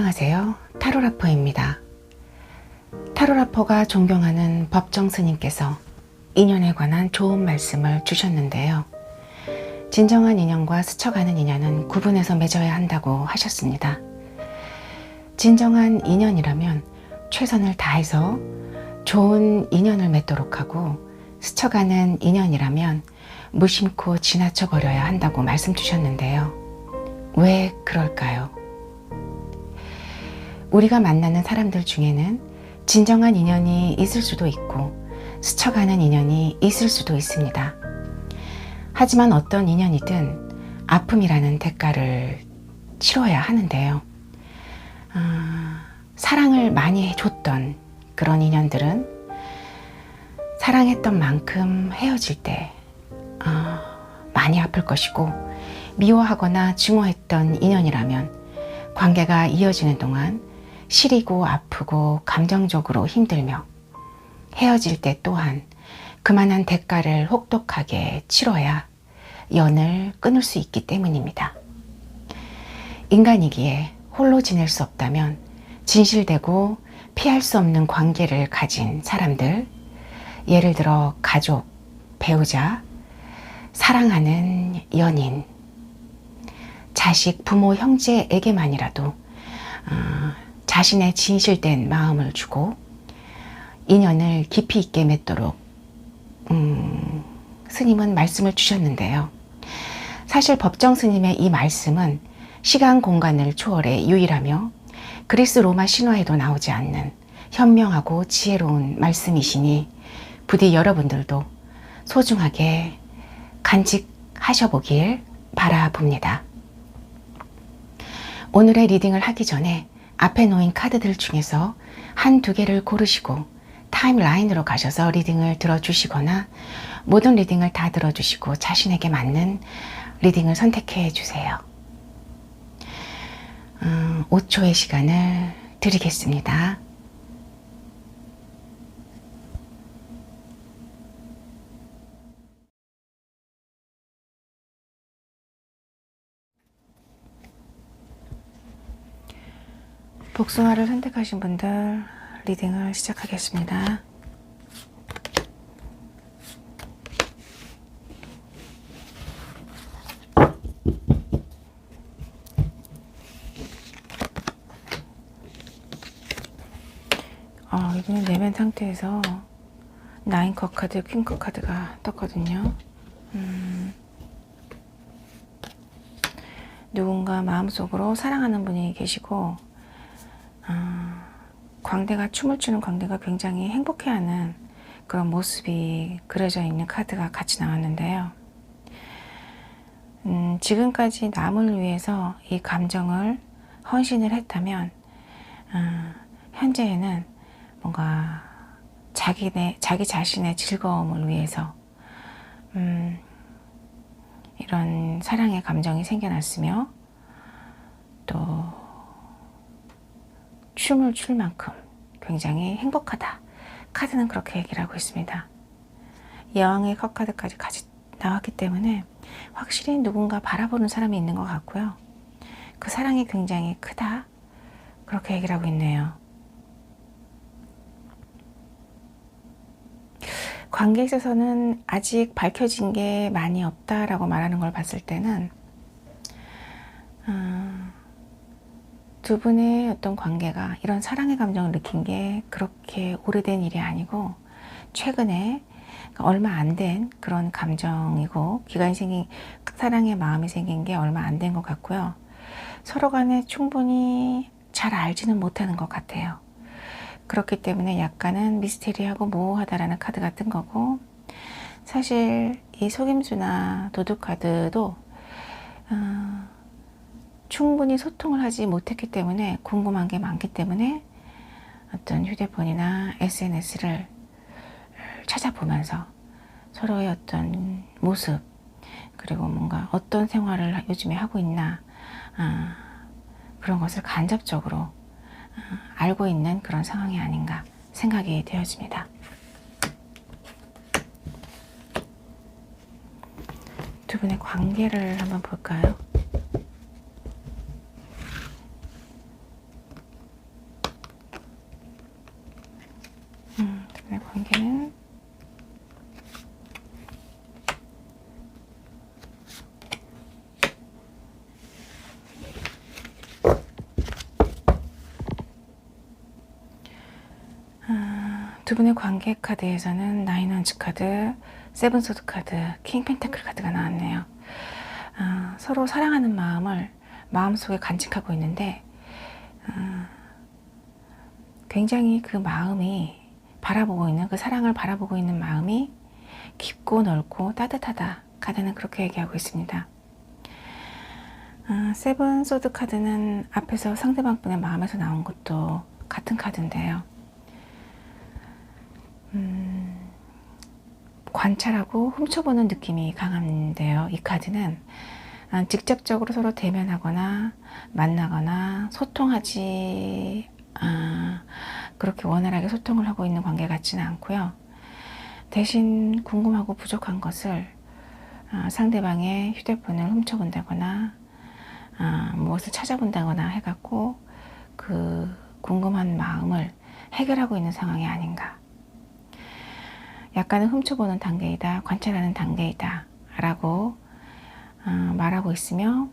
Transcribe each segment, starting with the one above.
안녕하세요. 타로라퍼입니다. 타로라퍼가 존경하는 법정 스님께서 인연에 관한 좋은 말씀을 주셨는데요. 진정한 인연과 스쳐가는 인연은 구분해서 맺어야 한다고 하셨습니다. 진정한 인연이라면 최선을 다해서 좋은 인연을 맺도록 하고, 스쳐가는 인연이라면 무심코 지나쳐 버려야 한다고 말씀 주셨는데요. 왜 그럴까요? 우리가 만나는 사람들 중에는 진정한 인연이 있을 수도 있고 스쳐가는 인연이 있을 수도 있습니다. 하지만 어떤 인연이든 아픔이라는 대가를 치러야 하는데요. 사랑을 많이 해줬던 그런 인연들은 사랑했던 만큼 헤어질 때 많이 아플 것이고, 미워하거나 증오했던 인연이라면 관계가 이어지는 동안 시리고 아프고 감정적으로 힘들며, 헤어질 때 또한 그만한 대가를 혹독하게 치러야 연을 끊을 수 있기 때문입니다. 인간이기에 홀로 지낼 수 없다면 진실되고 피할 수 없는 관계를 가진 사람들, 예를 들어 가족, 배우자, 사랑하는 연인, 자식, 부모, 형제에게만이라도 자신의 진실된 마음을 주고 인연을 깊이 있게 맺도록 스님은 말씀을 주셨는데요. 사실 법정 스님의 이 말씀은 시간 공간을 초월해 유일하며 그리스 로마 신화에도 나오지 않는 현명하고 지혜로운 말씀이시니 부디 여러분들도 소중하게 간직하셔보길 바라봅니다. 오늘의 리딩을 하기 전에 앞에 놓인 카드들 중에서 한두 개를 고르시고 타임라인으로 가셔서 리딩을 들어주시거나 모든 리딩을 다 들어주시고 자신에게 맞는 리딩을 선택해 주세요. 5초의 시간을 드리겠습니다. 복숭아를 선택하신 분들 리딩을 시작하겠습니다. 이번엔 내면 상태에서 나인컵 카드, 퀸컵 카드가 떴거든요. 누군가 마음속으로 사랑하는 분이 계시고, 광대가 춤을 추는 광대가 굉장히 행복해하는 그런 모습이 그려져 있는 카드가 같이 나왔는데요. 지금까지 남을 위해서 이 감정을 헌신을 했다면 현재에는 뭔가 자기 자신의 즐거움을 위해서 이런 사랑의 감정이 생겨났으며, 또 춤을 출 만큼 굉장히 행복하다. 카드는 그렇게 얘기를 하고 있습니다. 여왕의 컵 카드까지 같이 나왔기 때문에 확실히 누군가 바라보는 사람이 있는 것 같고요. 그 사랑이 굉장히 크다. 그렇게 얘기를 하고 있네요. 관계에 있어서는 아직 밝혀진 게 많이 없다라고 말하는 걸 봤을 때는 두 분의 어떤 관계가 이런 사랑의 감정을 느낀 게 그렇게 오래된 일이 아니고 최근에 얼마 안 된 그런 감정이고, 기간이 생긴 사랑의 마음이 생긴 게 얼마 안 된 것 같고요. 서로 간에 충분히 잘 알지는 못하는 것 같아요. 그렇기 때문에 약간은 미스테리하고 모호하다라는 카드가 뜬 거고, 사실 이 속임수나 도둑 카드도 충분히 소통을 하지 못했기 때문에 궁금한 게 많기 때문에 어떤 휴대폰이나 SNS를 찾아보면서 서로의 어떤 모습, 그리고 뭔가 어떤 생활을 요즘에 하고 있나, 그런 것을 간접적으로 알고 있는 그런 상황이 아닌가 생각이 되어집니다. 두 분의 관계를 한번 볼까요? 두 분의 관계 카드에서는 나인 원즈 카드, 세븐 소드 카드, 킹 펜타클 카드가 나왔네요. 서로 사랑하는 마음을 마음속에 간직하고 있는데 굉장히 그 마음이 바라보고 있는, 그 사랑을 바라보고 있는 마음이 깊고 넓고 따뜻하다. 카드는 그렇게 얘기하고 있습니다. 세븐 소드 카드는 앞에서 상대방 분의 마음에서 나온 것도 같은 카드인데요. 관찰하고 훔쳐보는 느낌이 강한데요. 이 카드는 직접적으로 서로 대면하거나 만나거나 소통하지 그렇게 원활하게 소통을 하고 있는 관계 같지는 않고요. 대신 궁금하고 부족한 것을 상대방의 휴대폰을 훔쳐본다거나 무엇을 찾아본다거나 해갖고 그 궁금한 마음을 해결하고 있는 상황이 아닌가. 약간은 훔쳐보는 단계이다, 관찰하는 단계이다 라고 말하고 있으며,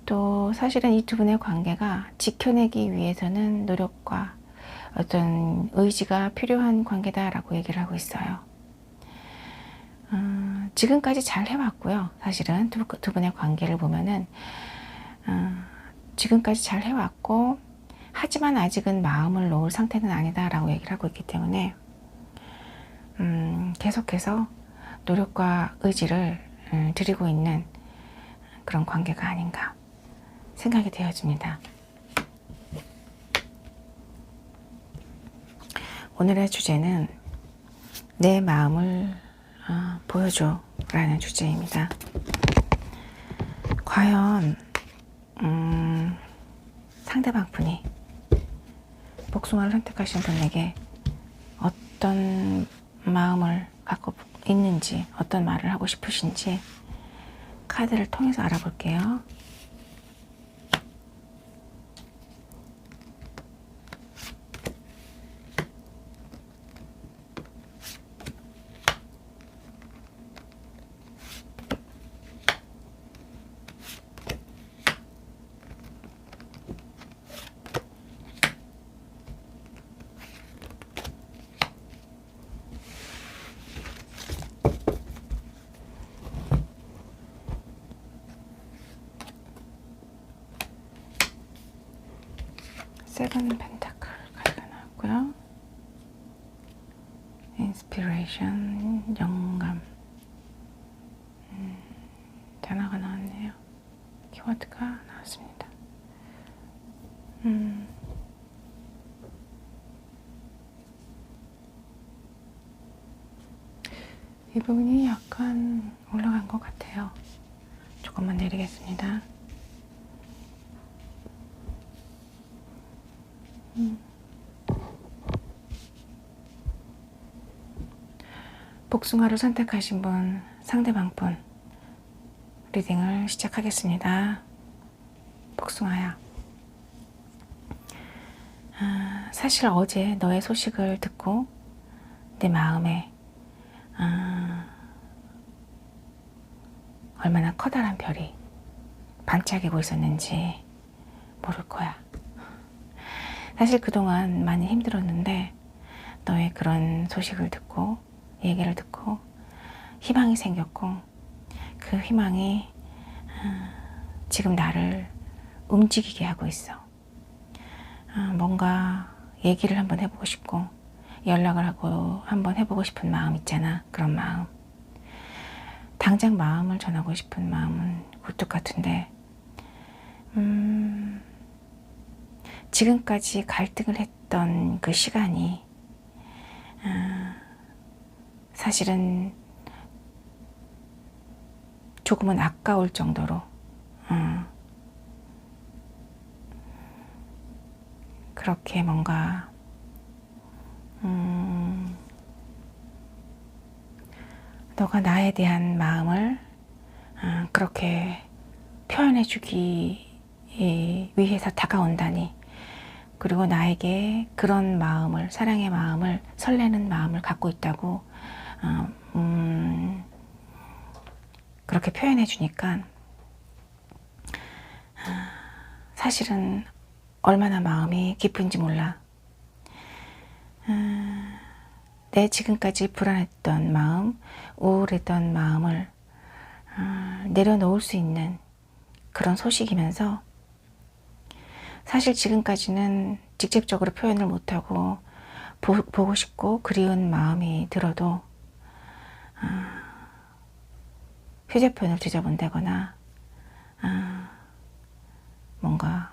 또 사실은 이 두 분의 관계가 지켜내기 위해서는 노력과 어떤 의지가 필요한 관계다라고 얘기를 하고 있어요. 지금까지 잘 해왔고요. 사실은 두 분의 관계를 보면은 지금까지 잘 해왔고, 하지만 아직은 마음을 놓을 상태는 아니다라고 얘기를 하고 있기 때문에 계속해서 노력과 의지를 드리고 있는 그런 관계가 아닌가 생각이 되어집니다. 오늘의 주제는 내 마음을 보여줘 라는 주제입니다. 과연 상대방 분이 복숭아를 선택하신 분에게 어떤 마음을 갖고 있는지, 어떤 말을 하고 싶으신지 카드를 통해서 알아볼게요. 세븐 펜타클 카드가 나왔고요. 인스피레이션, 영감, 단어가 나왔네요. 키워드가 나왔습니다. 이 부분이 약간 올라간 것 같아요. 조금만 내리겠습니다. 복숭아를 선택하신 분, 상대방 분 리딩을 시작하겠습니다. 복숭아야, 사실 어제 너의 소식을 듣고 내 마음에 얼마나 커다란 별이 반짝이고 있었는지 모를 거야. 사실 그동안 많이 힘들었는데 너의 그런 소식을 듣고, 얘기를 듣고 희망이 생겼고, 그 희망이 지금 나를 움직이게 하고 있어. 뭔가 얘기를 한번 해보고 싶고 연락을 하고 한번 해보고 싶은 마음 있잖아. 그런 마음, 당장 마음을 전하고 싶은 마음은 굴뚝 같은데 지금까지 갈등을 했던 그 시간이 사실은 조금은 아까울 정도로 그렇게 뭔가 너가 나에 대한 마음을 그렇게 표현해주기 위해서 다가온다니, 그리고 나에게 그런 마음을, 사랑의 마음을, 설레는 마음을 갖고 있다고 그렇게 표현해 주니까 사실은 얼마나 마음이 깊은지 몰라. 내 지금까지 불안했던 마음, 우울했던 마음을 내려놓을 수 있는 그런 소식이면서, 사실 지금까지는 직접적으로 표현을 못하고 보고 싶고 그리운 마음이 들어도 휴대폰을 뒤져본다거나 뭔가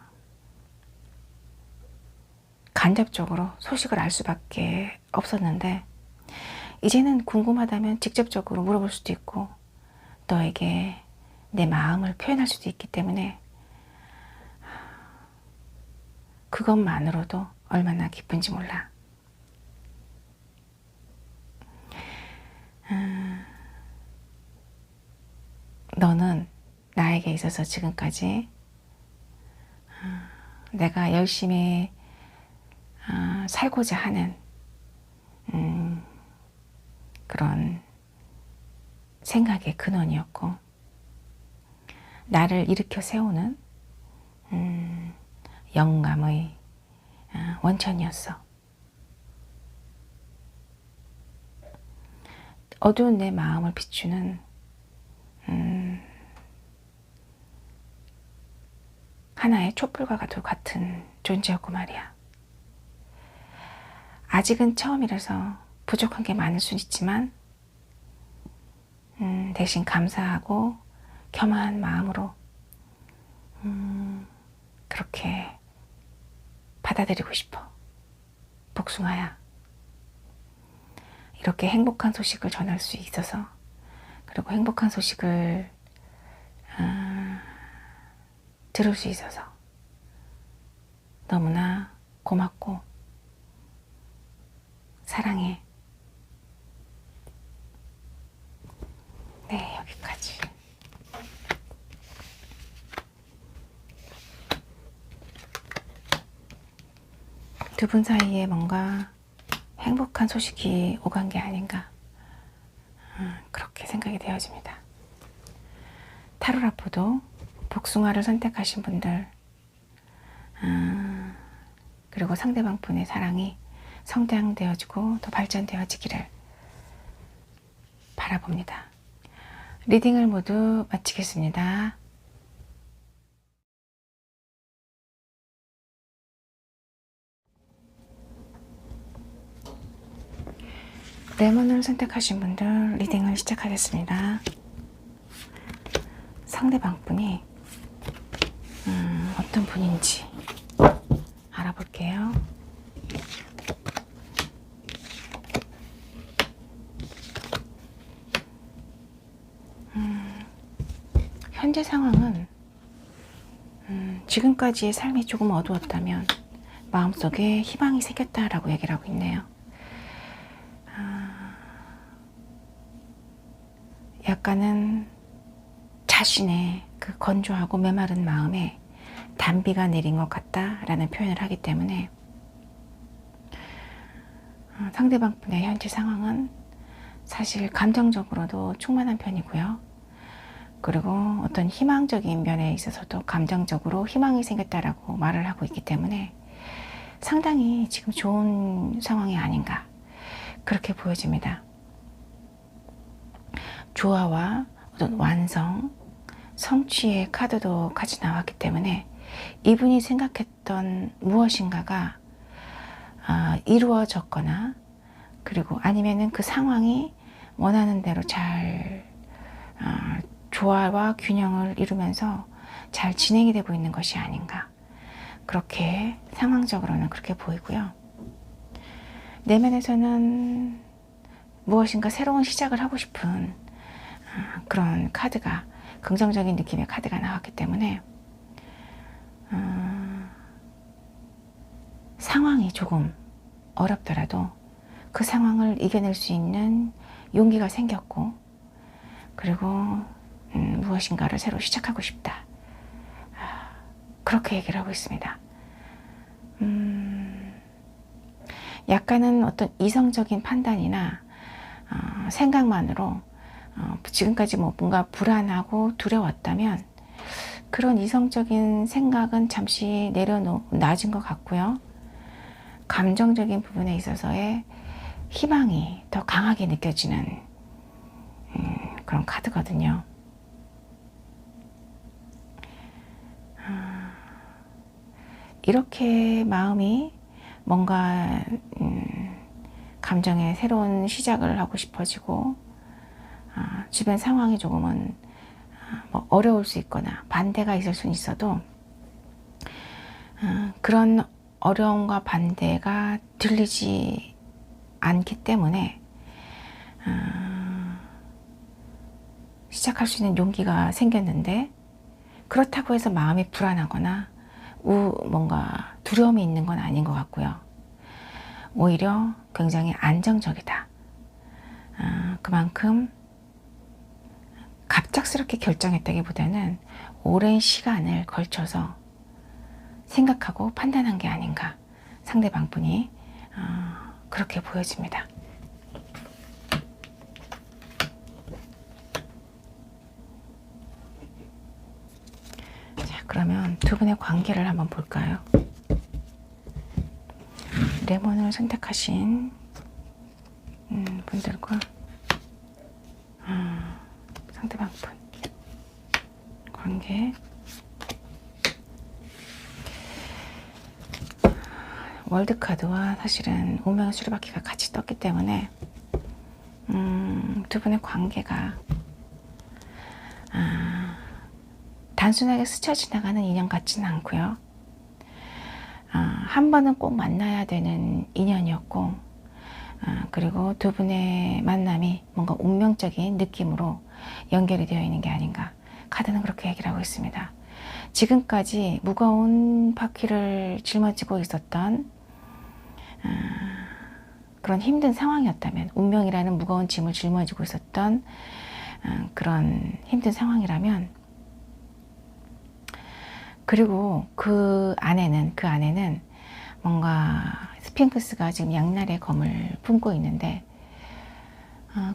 간접적으로 소식을 알 수밖에 없었는데, 이제는 궁금하다면 직접적으로 물어볼 수도 있고 너에게 내 마음을 표현할 수도 있기 때문에 그것만으로도 얼마나 기쁜지 몰라. 너는 나에게 있어서 지금까지 내가 열심히 살고자 하는 그런 생각의 근원이었고, 나를 일으켜 세우는 영감의 원천이었어. 어두운 내 마음을 비추는 하나의 촛불과 같은 존재였고 말이야. 아직은 처음이라서 부족한 게 많을 수 있지만 대신 감사하고 겸허한 마음으로 그렇게 받아들이고 싶어. 복숭아야, 이렇게 행복한 소식을 전할 수 있어서, 그리고 행복한 소식을 들을 수 있어서 너무나 고맙고 사랑해. 네, 여기까지. 두 분 사이에 뭔가 행복한 소식이 오간 게 아닌가, 그렇게 생각이 되어집니다. 타로라포도 복숭아를 선택하신 분들, 그리고 상대방 분의 사랑이 성장되어지고 더 발전되어지기를 바라봅니다. 리딩을 모두 마치겠습니다. 레몬을 선택하신 분들 리딩을 시작하겠습니다. 상대방 분이 어떤 분인지 알아볼게요. 현재 상황은 지금까지의 삶이 조금 어두웠다면 마음속에 희망이 생겼다라고 얘기를 하고 있네요. 약간은 자신의 그 건조하고 메마른 마음에 단비가 내린 것 같다라는 표현을 하기 때문에 상대방 분의 현재 상황은 사실 감정적으로도 충만한 편이고요. 그리고 어떤 희망적인 면에 있어서도 감정적으로 희망이 생겼다라고 말을 하고 있기 때문에 상당히 지금 좋은 상황이 아닌가, 그렇게 보여집니다. 조화와 어떤 완성, 성취의 카드도 같이 나왔기 때문에 이분이 생각했던 무엇인가가 이루어졌거나, 그리고 아니면은 그 상황이 원하는 대로 잘 조화와 균형을 이루면서 잘 진행이 되고 있는 것이 아닌가, 그렇게 상황적으로는 그렇게 보이고요. 내면에서는 무엇인가 새로운 시작을 하고 싶은 그런 카드가, 긍정적인 느낌의 카드가 나왔기 때문에 상황이 조금 어렵더라도 그 상황을 이겨낼 수 있는 용기가 생겼고, 그리고 무엇인가를 새로 시작하고 싶다, 그렇게 얘기를 하고 있습니다. 약간은 어떤 이성적인 판단이나 생각만으로 지금까지 뭔가 불안하고 두려웠다면 그런 이성적인 생각은 잠시 낮은 것 같고요. 감정적인 부분에 있어서의 희망이 더 강하게 느껴지는 그런 카드거든요. 이렇게 마음이 뭔가 감정의 새로운 시작을 하고 싶어지고 주변 상황이 조금은 뭐 어려울 수 있거나 반대가 있을 수는 있어도 그런 어려움과 반대가 들리지 않기 때문에 시작할 수 있는 용기가 생겼는데, 그렇다고 해서 마음이 불안하거나 뭔가 두려움이 있는 건 아닌 것 같고요. 오히려 굉장히 안정적이다. 그만큼 갑작스럽게 결정했다기보다는 오랜 시간을 걸쳐서 생각하고 판단한 게 아닌가, 상대방 분이 그렇게 보여집니다. 자, 그러면 두 분의 관계를 한번 볼까요? 레몬을 선택하신 분들과 상대방 분 관계. 월드카드와 사실은 운명의 수레바퀴가 같이 떴기 때문에 두 분의 관계가 단순하게 스쳐 지나가는 인연 같지는 않고요. 한 번은 꼭 만나야 되는 인연이었고, 그리고 두 분의 만남이 뭔가 운명적인 느낌으로 연결이 되어 있는 게 아닌가, 카드는 그렇게 얘기를 하고 있습니다. 지금까지 무거운 바퀴를 짊어지고 있었던 그런 힘든 상황이었다면, 운명이라는 무거운 짐을 짊어지고 있었던 그런 힘든 상황이라면, 그리고 그 안에는 뭔가 스핑크스가 지금 양날의 검을 품고 있는데,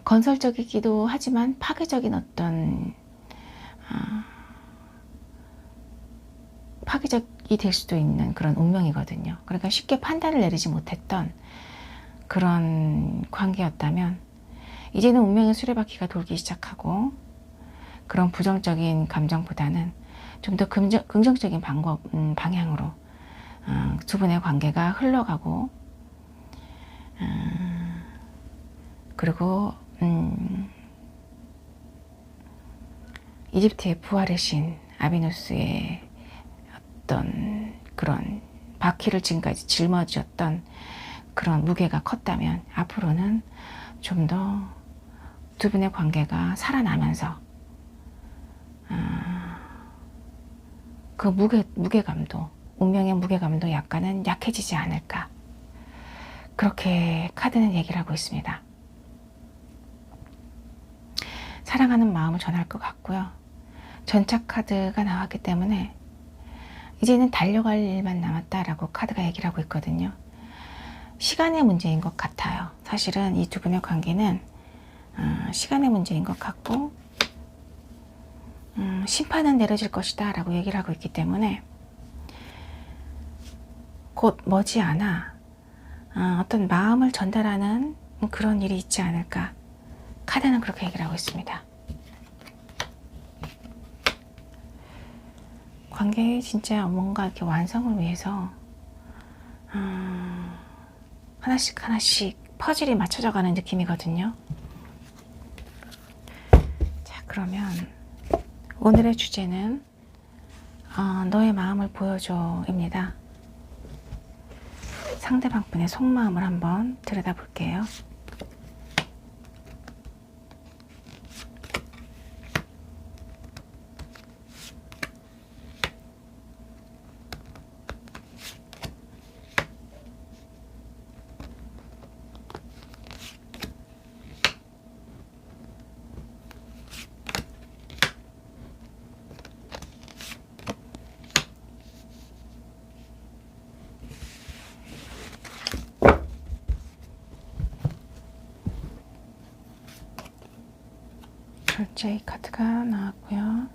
건설적이기도 하지만 파괴적인 어떤 파괴적이 될 수도 있는 그런 운명이거든요. 그러니까 쉽게 판단을 내리지 못했던 그런 관계였다면, 이제는 운명의 수레바퀴가 돌기 시작하고, 그런 부정적인 감정보다는 좀 더 긍정적인 방향으로 두 분의 관계가 흘러가고, 그리고 이집트의 부활의 신 아비누스의 어떤 그런 바퀴를 지금까지 짊어졌던 그런 무게가 컸다면, 앞으로는 좀 더 두 분의 관계가 살아나면서 그 무게감도, 운명의 무게감도 약간은 약해지지 않을까, 그렇게 카드는 얘기를 하고 있습니다. 사랑하는 마음을 전할 것 같고요. 전차 카드가 나왔기 때문에 이제는 달려갈 일만 남았다라고 카드가 얘기를 하고 있거든요. 시간의 문제인 것 같아요. 사실은 이 두 분의 관계는 시간의 문제인 것 같고, 심판은 내려질 것이다 라고 얘기를 하고 있기 때문에 곧 머지않아 어떤 마음을 전달하는 그런 일이 있지 않을까, 카드는 그렇게 얘기를 하고 있습니다. 관계에 진짜 뭔가 이렇게 완성을 위해서 하나씩 퍼즐이 맞춰져 가는 느낌이거든요. 자, 그러면 오늘의 주제는 너의 마음을 보여줘 입니다. 상대방 분의 속마음을 한번 들여다볼게요. 결제 카드가 나왔고요.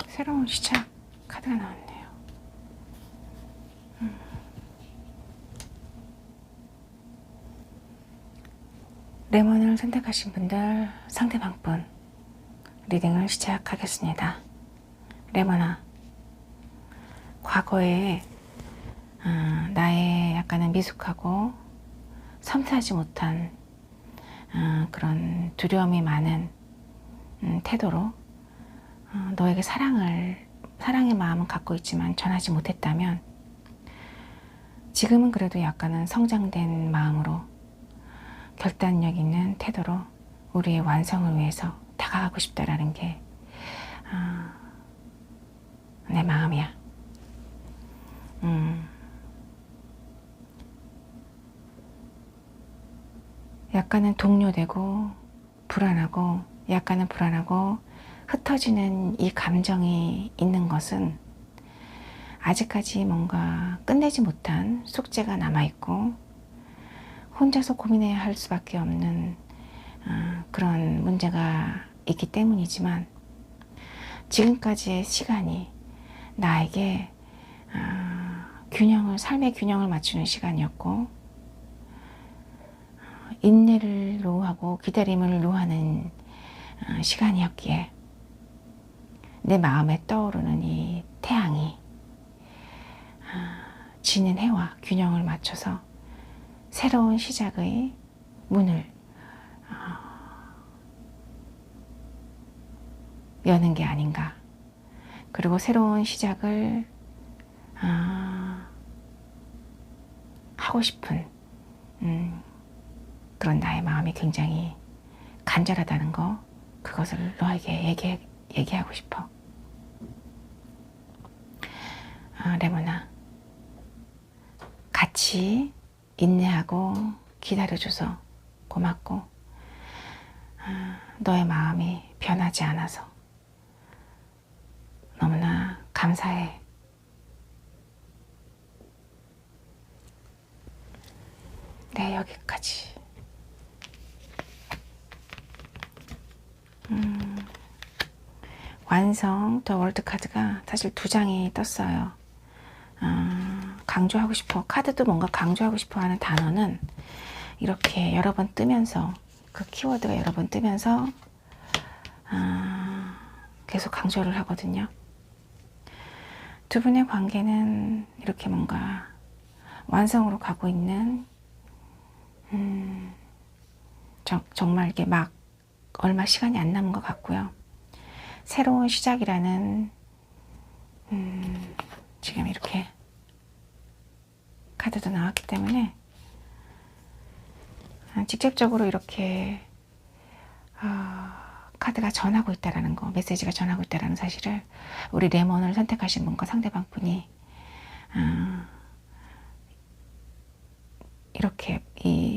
새로운 시작 카드가 나왔네요. 레몬을 선택하신 분들 상대방분 리딩을 시작하겠습니다. 레몬아, 과거에 나의 약간은 미숙하고 섬세하지 못한 그런 두려움이 많은 태도로 너에게 사랑의 마음은 갖고 있지만 전하지 못했다면 지금은 그래도 약간은 성장된 마음으로 결단력 있는 태도로 우리의 완성을 위해서 다가가고 싶다라는 게 내 마음이야. 약간은 동요되고 약간은 불안하고 흩어지는 이 감정이 있는 것은 아직까지 뭔가 끝내지 못한 숙제가 남아있고 혼자서 고민해야 할 수밖에 없는 그런 문제가 있기 때문이지만 지금까지의 시간이 나에게 삶의 균형을 맞추는 시간이었고 인내를 요하고 기다림을 요하는 시간이었기에 내 마음에 떠오르는 이 태양이 지는 해와 균형을 맞춰서 새로운 시작의 문을 여는 게 아닌가. 그리고 새로운 시작을 하고 싶은 그런 나의 마음이 굉장히 간절하다는 거, 그것을 너에게 얘기하고 싶어. 레몬아, 같이 인내하고 기다려줘서 고맙고 너의 마음이 변하지 않아서 너무나 감사해. 네, 여기까지. 완성 더 월드 카드가 사실 2장이 떴어요. 강조하고 싶어, 카드도 뭔가 강조하고 싶어 하는 단어는 이렇게 여러 번 뜨면서, 그 키워드가 여러 번 뜨면서 계속 강조를 하거든요. 두 분의 관계는 이렇게 뭔가 완성으로 가고 있는 정말 이게 막 얼마 시간이 안 남은 것 같고요. 새로운 시작이라는 지금 이렇게 카드도 나왔기 때문에 직접적으로 이렇게 카드가 전하고 있다라는 거, 메시지가 전하고 있다라는 사실을 우리 레몬을 선택하신 분과 상대방 분이 이렇게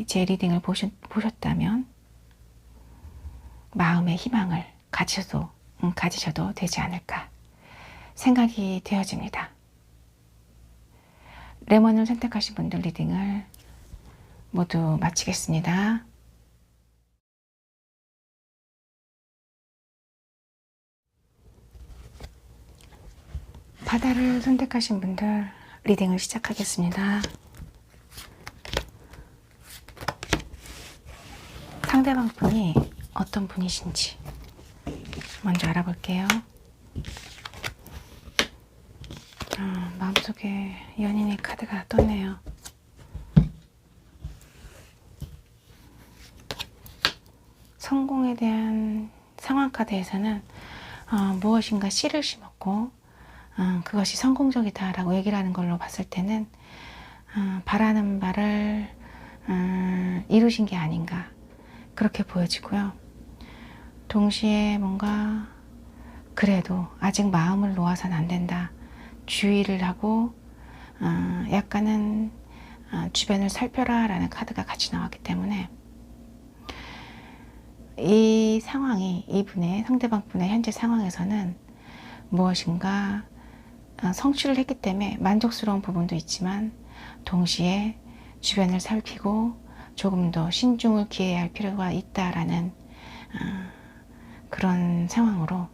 제 리딩을 보셨다면 마음의 희망을 가지셔도 되지 않을까 생각이 되어집니다. 레몬을 선택하신 분들 리딩을 모두 마치겠습니다. 바다를 선택하신 분들 리딩을 시작하겠습니다. 상대방 분이 어떤 분이신지 먼저 알아볼게요. 마음속에 연인의 카드가 떴네요. 성공에 대한 상황 카드에서는 무엇인가 씨를 심었고 그것이 성공적이다라고 얘기를 하는 걸로 봤을 때는 바라는 바를 이루신 게 아닌가 그렇게 보여지고요. 동시에 뭔가 그래도 아직 마음을 놓아서는 안 된다. 주의를 하고 약간은 주변을 살펴라 라는 카드가 같이 나왔기 때문에 이 상황이 상대방 분의 현재 상황에서는 무엇인가 성취를 했기 때문에 만족스러운 부분도 있지만 동시에 주변을 살피고 조금 더 신중을 기해야 할 필요가 있다라는 그런 상황으로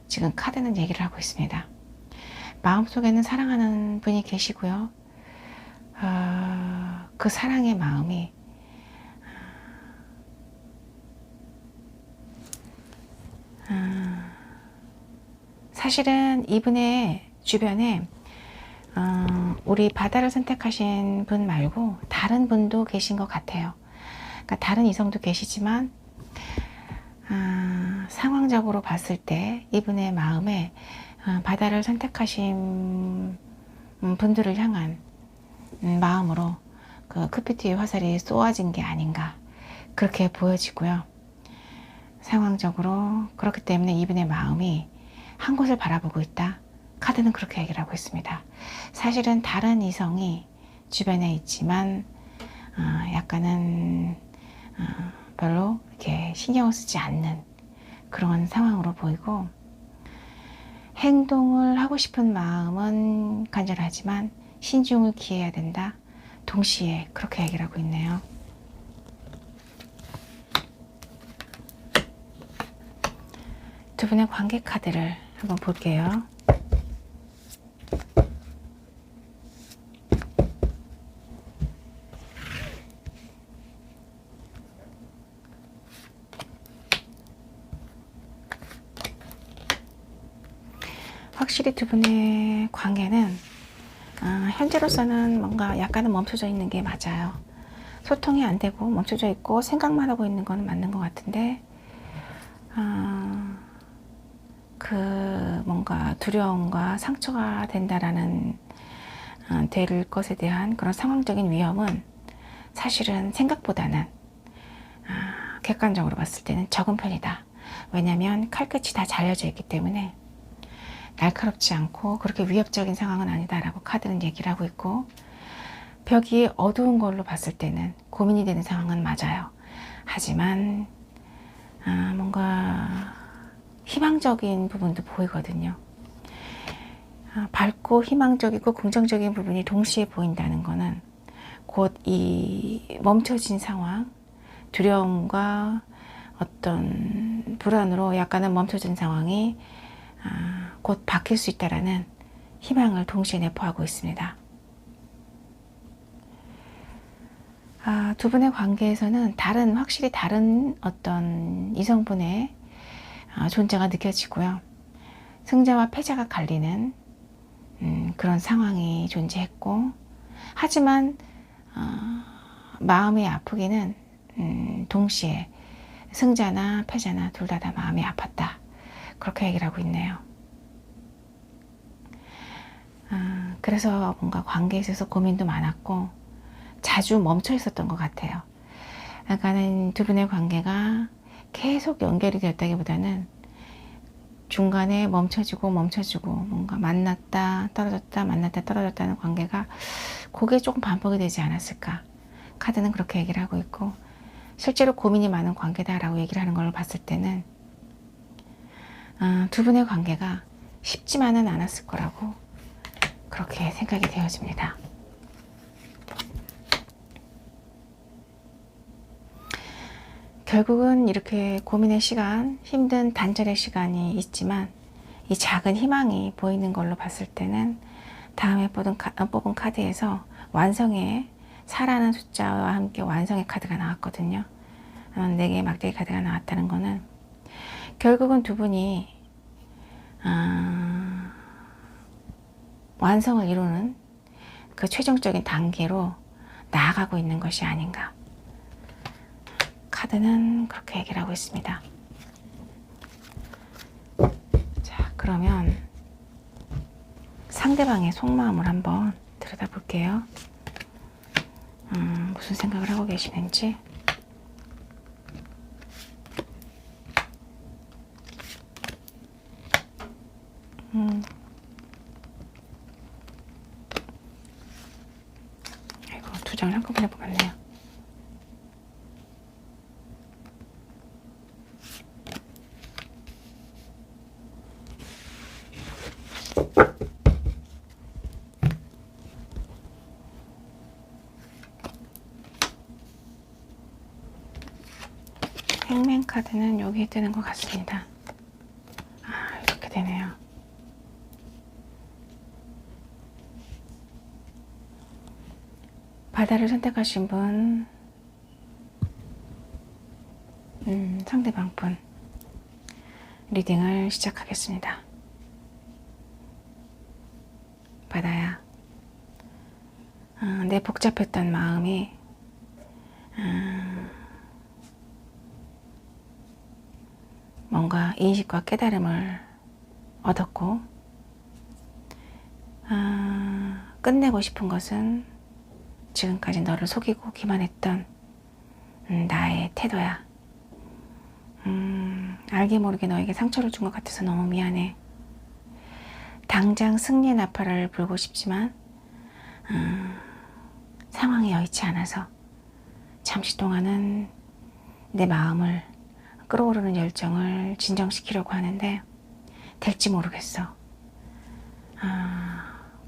지금 카드는 얘기를 하고 있습니다. 마음속에는 사랑하는 분이 계시고요. 그 사랑의 마음이 사실은 이분의 주변에 우리 바다를 선택하신 분 말고 다른 분도 계신 것 같아요. 그러니까 다른 이성도 계시지만 상황적으로 봤을 때 이분의 마음에 바다를 선택하신 분들을 향한 마음으로 그 쿠피트의 화살이 쏘아진 게 아닌가 그렇게 보여지고요. 상황적으로 그렇기 때문에 이분의 마음이 한 곳을 바라보고 있다. 카드는 그렇게 얘기를 하고 있습니다. 사실은 다른 이성이 주변에 있지만 약간은 별로 이렇게 신경을 쓰지 않는 그런 상황으로 보이고, 행동을 하고 싶은 마음은 간절하지만 신중을 기해야 된다. 동시에 그렇게 얘기를 하고 있네요. 두 분의 관계 카드를 한번 볼게요. 확실히 두 분의 관계는 현재로서는 뭔가 약간은 멈춰져 있는 게 맞아요. 소통이 안 되고 멈춰져 있고 생각만 하고 있는 건 맞는 것 같은데, 그 뭔가 두려움과 상처가 된다라는 될 것에 대한 그런 상황적인 위험은 사실은 생각보다는 객관적으로 봤을 때는 적은 편이다. 왜냐하면 칼끝이 다 잘려져 있기 때문에 날카롭지 않고 그렇게 위협적인 상황은 아니다라고 카드는 얘기를 하고 있고, 벽이 어두운 걸로 봤을 때는 고민이 되는 상황은 맞아요. 하지만 뭔가 희망적인 부분도 보이거든요. 밝고 희망적이고 긍정적인 부분이 동시에 보인다는 거는 곧 이 멈춰진 상황, 두려움과 어떤 불안으로 약간은 멈춰진 상황이 곧 바뀔 수 있다라는 희망을 동시에 내포하고 있습니다. 두 분의 관계에서는 확실히 다른 어떤 이성분의 존재가 느껴지고요. 승자와 패자가 갈리는 그런 상황이 존재했고, 하지만 마음이 아프기는 동시에 승자나 패자나 둘 다 마음이 아팠다. 그렇게 얘기를 하고 있네요. 그래서 뭔가 관계에 있어서 고민도 많았고 자주 멈춰 있었던 것 같아요. 약간은 두 분의 관계가 계속 연결이 되었다기보다는 중간에 멈춰지고 뭔가 만났다 떨어졌다 만났다 떨어졌다는 관계가 그게 조금 반복이 되지 않았을까. 카드는 그렇게 얘기를 하고 있고, 실제로 고민이 많은 관계다라고 얘기를 하는 걸 봤을 때는 두 분의 관계가 쉽지만은 않았을 거라고 그렇게 생각이 되어집니다. 결국은 이렇게 고민의 시간, 힘든 단절의 시간이 있지만 이 작은 희망이 보이는 걸로 봤을 때는 다음에 뽑은 카드에서 완성의 4라는 숫자와 함께 완성의 카드가 나왔거든요. 4개의 막대기 카드가 나왔다는 거는 결국은 두 분이 완성을 이루는 그 최종적인 단계로 나아가고 있는 것이 아닌가. 카드는 그렇게 얘기를 하고 있습니다. 자, 그러면 상대방의 속마음을 한번 들여다볼게요. 무슨 생각을 하고 계시는지. 아이고, 두 장을 한꺼번에 뽑았네요. 행맨 카드는 여기에 뜨는 것 같습니다. 이렇게 되네요. 바다를 선택하신 분, 상대방 분. 리딩을 시작하겠습니다. 바다야, 내 복잡했던 마음이 뭔가 인식과 깨달음을 얻었고, 끝내고 싶은 것은 지금까지 너를 속이고 기만했던 나의 태도야. 알게 모르게 너에게 상처를 준 것 같아서 너무 미안해. 당장 승리의 나팔을 불고 싶지만 상황이 여의치 않아서 잠시 동안은 내 마음을, 끓어오르는 열정을 진정시키려고 하는데 될지 모르겠어.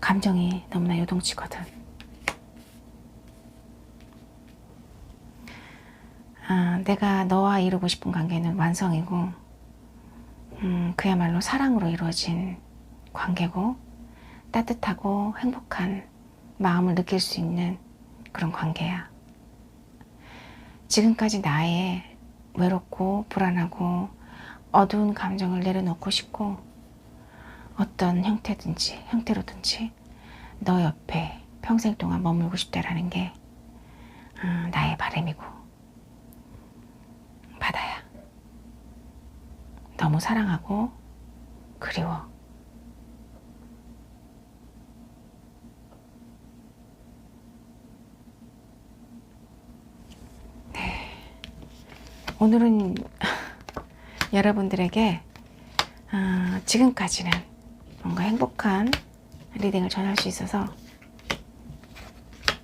감정이 너무나 요동치거든. 내가 너와 이루고 싶은 관계는 완성이고, 그야말로 사랑으로 이루어진 관계고, 따뜻하고 행복한 마음을 느낄 수 있는 그런 관계야. 지금까지 나의 외롭고 불안하고 어두운 감정을 내려놓고 싶고, 어떤 형태로든지 너 옆에 평생 동안 머물고 싶다라는 게 나의 바람이고, 바다야, 너무 사랑하고 그리워. 네, 오늘은 여러분들에게 지금까지는 뭔가 행복한 리딩을 전할 수 있어서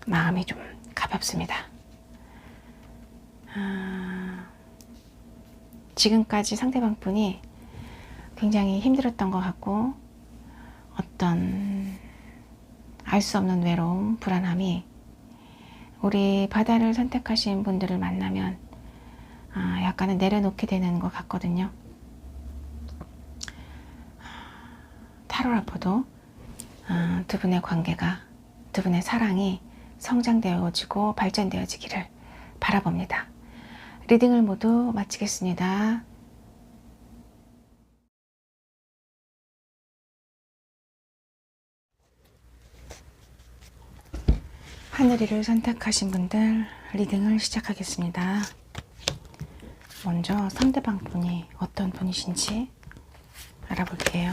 마음이 좀 가볍습니다. 지금까지 상대방 분이 굉장히 힘들었던 것 같고, 어떤 알 수 없는 외로움, 불안함이 우리 바다를 선택하신 분들을 만나면 약간은 내려놓게 되는 것 같거든요. 타로라포도 두 분의 관계가, 두 분의 사랑이 성장되어지고 발전되어지기를 바라봅니다. 리딩을 모두 마치겠습니다. 하늘이를 선택하신 분들 리딩을 시작하겠습니다. 먼저 상대방 분이 어떤 분이신지 알아볼게요.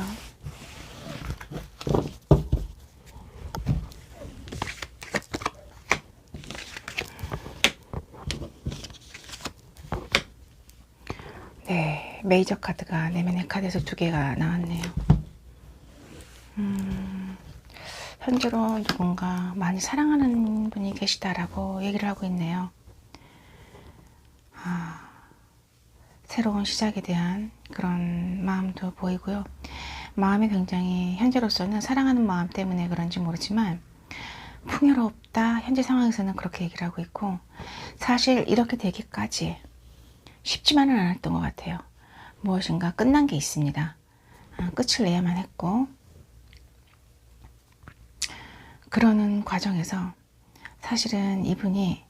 네, 메이저 카드가 내면의 카드에서 2개가 나왔네요. 현재로 누군가 많이 사랑하는 분이 계시다라고 얘기를 하고 있네요. 새로운 시작에 대한 그런 마음도 보이고요. 마음이 굉장히 현재로서는 사랑하는 마음 때문에 그런지 모르지만 풍요롭다, 현재 상황에서는 그렇게 얘기를 하고 있고, 사실 이렇게 되기까지 쉽지만은 않았던 것 같아요. 무엇인가 끝난 게 있습니다. 끝을 내야만 했고, 그러는 과정에서 사실은 이분이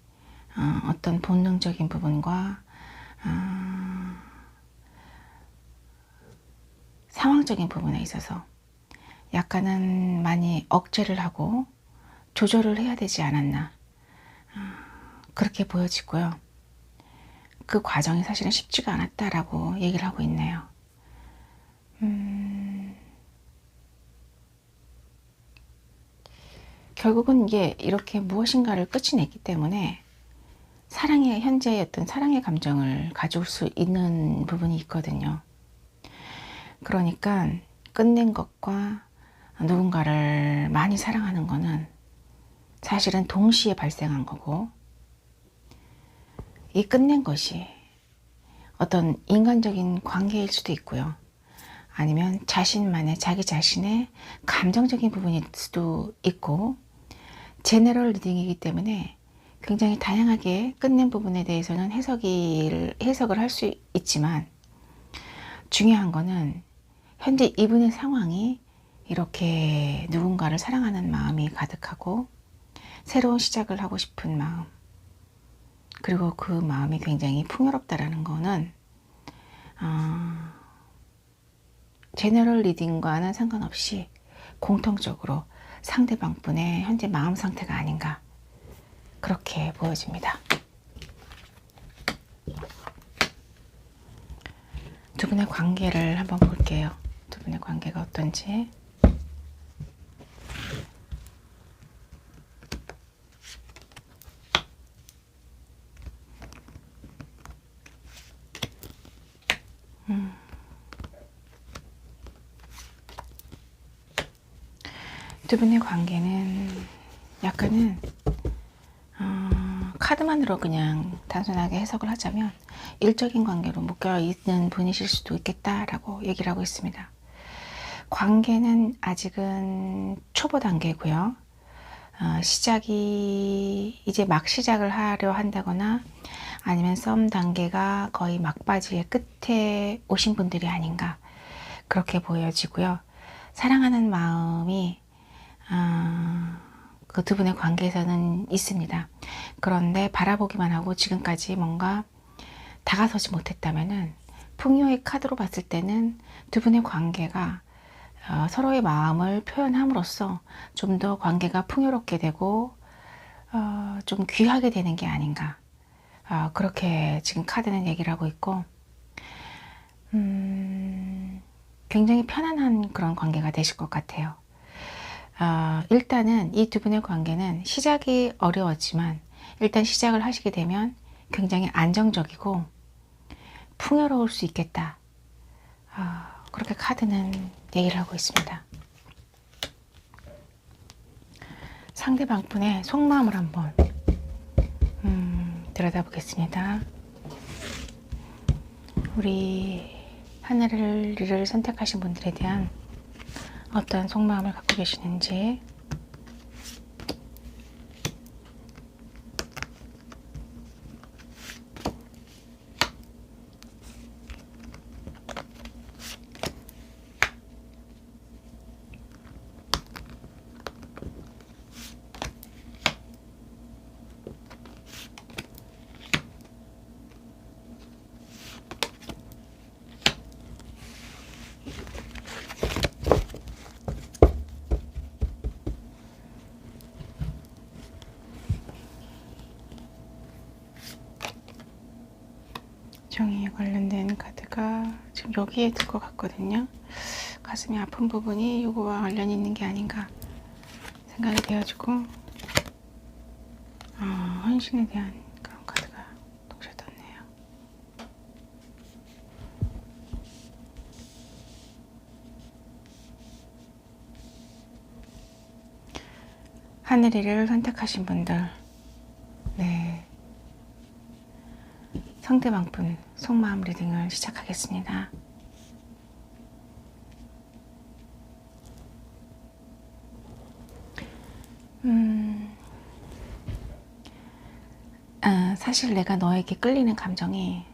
어떤 본능적인 부분과 상황적인 부분에 있어서 약간은 많이 억제를 하고 조절을 해야 되지 않았나, 그렇게 보여지고요. 그 과정이 사실은 쉽지가 않았다라고 얘기를 하고 있네요. 결국은 이게 이렇게 무엇인가를 끝이 냈기 때문에 사랑의, 현재의 어떤 사랑의 감정을 가져올 수 있는 부분이 있거든요. 그러니까 끝낸 것과 누군가를 많이 사랑하는 거는 사실은 동시에 발생한 거고, 이 끝낸 것이 어떤 인간적인 관계일 수도 있고요. 아니면 자신만의, 자기 자신의 감정적인 부분일 수도 있고, 제너럴 리딩이기 때문에 굉장히 다양하게 끝낸 부분에 대해서는 해석을 할 수 있지만, 중요한 거는 현재 이분의 상황이 이렇게 누군가를 사랑하는 마음이 가득하고 새로운 시작을 하고 싶은 마음, 그리고 그 마음이 굉장히 풍요롭다라는 거는 제너럴 리딩과는 상관없이 공통적으로 상대방 분의 현재 마음 상태가 아닌가, 그렇게 보여집니다. 두 분의 관계를 한번 볼게요. 두 분의 관계가 어떤지. 두 분의 관계는 약간은 카드만으로 그냥 단순하게 해석을 하자면 일적인 관계로 묶여 있는 분이실 수도 있겠다라고 얘기를 하고 있습니다. 관계는 아직은 초보 단계고요. 시작이 이제 막 시작을 하려 한다거나 아니면 썸 단계가 거의 막바지의 끝에 오신 분들이 아닌가, 그렇게 보여지고요. 사랑하는 마음이 그 두 분의 관계에서는 있습니다. 그런데 바라보기만 하고 지금까지 뭔가 다가서지 못했다면은, 풍요의 카드로 봤을 때는 두 분의 관계가 서로의 마음을 표현함으로써 좀 더 관계가 풍요롭게 되고 좀 귀하게 되는 게 아닌가, 그렇게 지금 카드는 얘기를 하고 있고, 굉장히 편안한 그런 관계가 되실 것 같아요. 일단은 이 두 분의 관계는 시작이 어려웠지만 일단 시작을 하시게 되면 굉장히 안정적이고 풍요로울 수 있겠다, 그렇게 카드는 얘기를 하고 있습니다. 상대방 분의 속마음을 한번 들여다보겠습니다. 우리 하늘을 선택하신 분들에 대한 어떤 속마음을 갖고 계시는지. 정의에 관련된 카드가 지금 여기에 들 것 같거든요. 가슴이 아픈 부분이 이거와 관련이 있는 게 아닌가 생각이 되어지고, 헌신에 대한 그런 카드가 동시에 떴네요. 하늘이를 선택하신 분들, 네, 상대방 분 속마음 리딩을 시작하겠습니다. 사실 내가 너에게 끌리는 감정이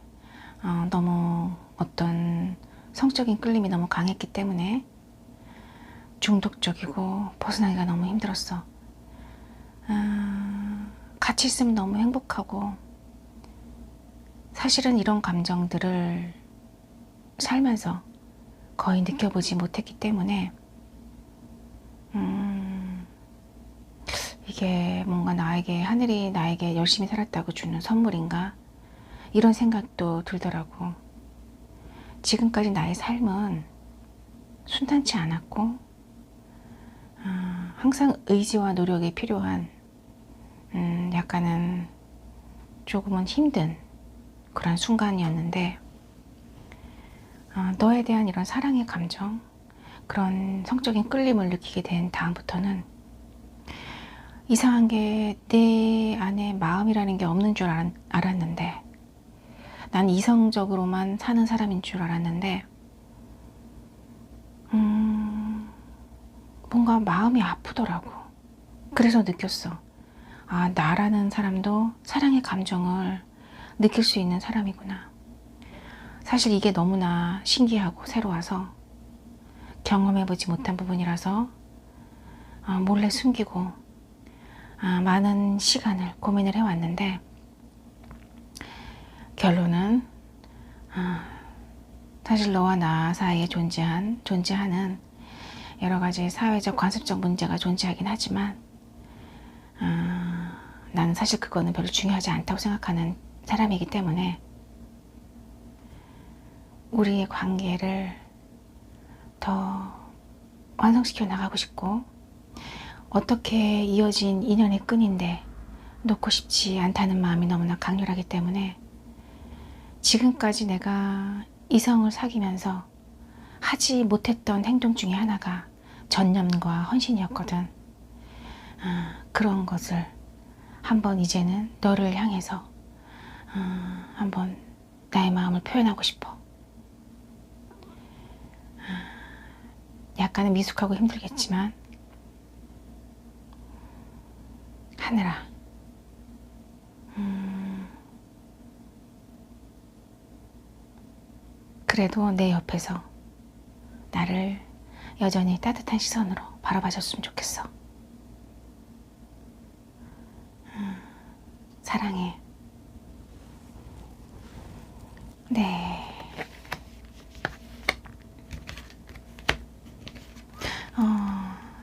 너무 어떤 성적인 끌림이 너무 강했기 때문에 중독적이고 벗어나기가 너무 힘들었어. 같이 있으면 너무 행복하고, 사실은 이런 감정들을 살면서 거의 느껴보지 못했기 때문에 이게 뭔가 나에게, 하늘이 나에게 열심히 살았다고 주는 선물인가, 이런 생각도 들더라고. 지금까지 나의 삶은 순탄치 않았고 항상 의지와 노력이 필요한 약간은 조금은 힘든 그런 순간이었는데, 너에 대한 이런 사랑의 감정, 그런 성적인 끌림을 느끼게 된 다음부터는 이상한 게 내 안에 마음이라는 게 없는 줄 알았는데, 난 이성적으로만 사는 사람인 줄 알았는데 뭔가 마음이 아프더라고. 그래서 느꼈어. 나라는 사람도 사랑의 감정을 느낄 수 있는 사람이구나. 사실 이게 너무나 신기하고 새로워서 경험해보지 못한 부분이라서 몰래 숨기고 많은 시간을 고민을 해왔는데, 결론은 사실 너와 나 사이에 존재하는 여러 가지 사회적 관습적 문제가 존재하긴 하지만 나는 사실 그거는 별로 중요하지 않다고 생각하는 사람이기 때문에 우리의 관계를 더 완성시켜 나가고 싶고 어떻게 이어진 인연의 끈인데 놓고 싶지 않다는 마음이 너무나 강렬하기 때문에 지금까지 내가 이성을 사귀면서 하지 못했던 행동 중에 하나가 전념과 헌신이었거든. 그런 것을 한번 이제는 너를 향해서 한번 나의 마음을 표현하고 싶어. 약간은 미숙하고 힘들겠지만 하늘아, 그래도 내 옆에서 나를 여전히 따뜻한 시선으로 바라봐줬으면 좋겠어. 사랑해. 네.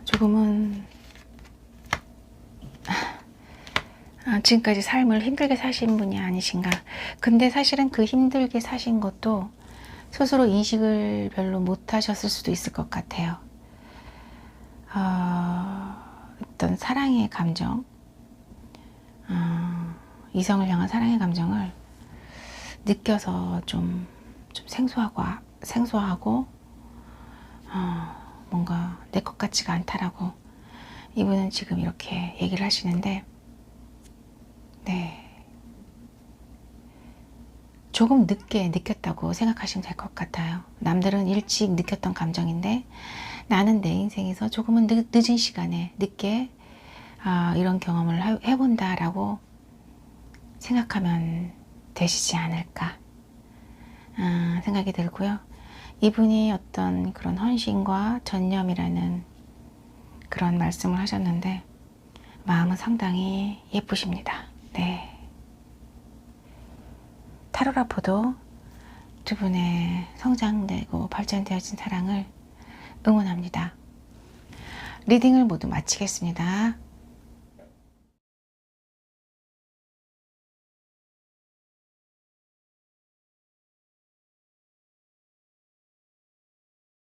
조금은 지금까지 삶을 힘들게 사신 분이 아니신가. 근데 사실은 그 힘들게 사신 것도 스스로 인식을 별로 못 하셨을 수도 있을 것 같아요. 어떤 사랑의 감정, 이성을 향한 사랑의 감정을 느껴서 좀 생소하고 뭔가 내 것 같지가 않다라고 이분은 지금 이렇게 얘기를 하시는데, 네, 조금 늦게 느꼈다고 생각하시면 될 것 같아요. 남들은 일찍 느꼈던 감정인데 나는 내 인생에서 조금은 늦은 시간에 늦게 이런 경험을 해본다라고 생각하면 되시지 않을까 생각이 들고요. 이분이 어떤 그런 헌신과 전념이라는 그런 말씀을 하셨는데 마음은 상당히 예쁘십니다. 네. 타로라포도 두 분의 성장되고 발전되어진 사랑을 응원합니다. 리딩을 모두 마치겠습니다.